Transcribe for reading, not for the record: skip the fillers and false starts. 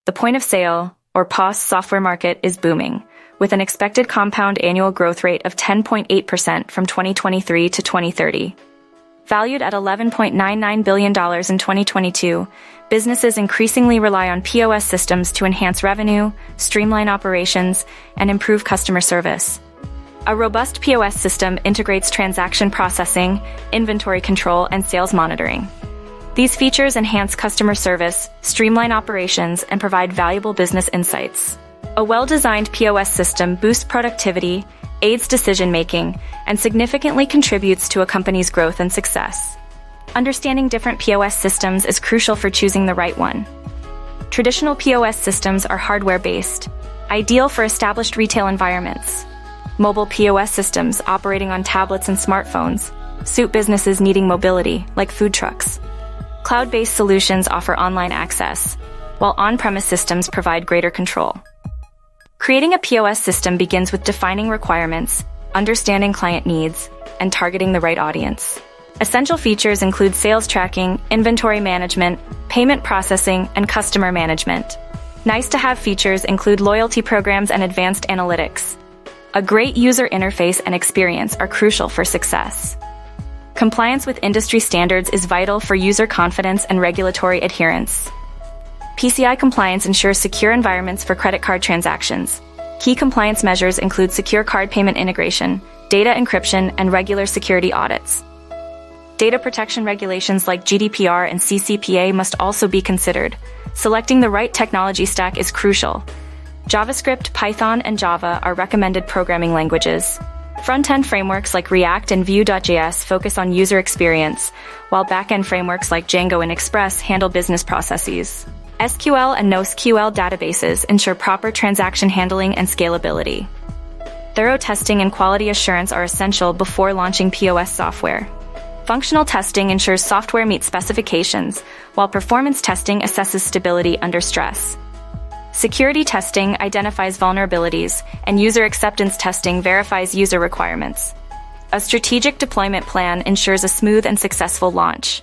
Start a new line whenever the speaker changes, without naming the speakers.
The point-of-sale, or POS software market is booming, with an expected compound annual growth rate of 10.8% from 2023 to 2030. Valued at $11.99 billion in 2022, businesses increasingly rely on POS systems to enhance revenue, streamline operations, and improve customer service. A robust POS system integrates transaction processing, inventory control, and sales monitoring. These features enhance customer service, streamline operations, and provide valuable business insights. A well-designed POS system boosts productivity, aids decision-making, and significantly contributes to a company's growth and success. Understanding different POS systems is crucial for choosing the right one. Traditional POS systems are hardware-based, ideal for established retail environments. Mobile POS systems operating on tablets and smartphones suit businesses needing mobility, like food trucks. Cloud-based solutions offer online access, while on-premise systems provide greater control. Creating a POS system begins with defining requirements, understanding client needs, and targeting the right audience. Essential features include sales tracking, inventory management, payment processing, and customer management. Nice-to-have features include loyalty programs and advanced analytics. A great user interface and experience are crucial for success. Compliance with industry standards is vital for user confidence and regulatory adherence. PCI compliance ensures secure environments for credit card transactions. Key compliance measures include secure card payment integration, data encryption, and regular security audits. Data protection regulations like GDPR and CCPA must also be considered. Selecting the right technology stack is crucial. JavaScript, Python, and Java are recommended programming languages. Front-end frameworks like React and Vue.js focus on user experience, while back-end frameworks like Django and Express handle business processes. SQL and NoSQL databases ensure proper transaction handling and scalability. Thorough testing and quality assurance are essential before launching POS software. Functional testing ensures software meets specifications, while performance testing assesses stability under stress. Security testing identifies vulnerabilities, and user acceptance testing verifies user requirements. A strategic deployment plan ensures a smooth and successful launch.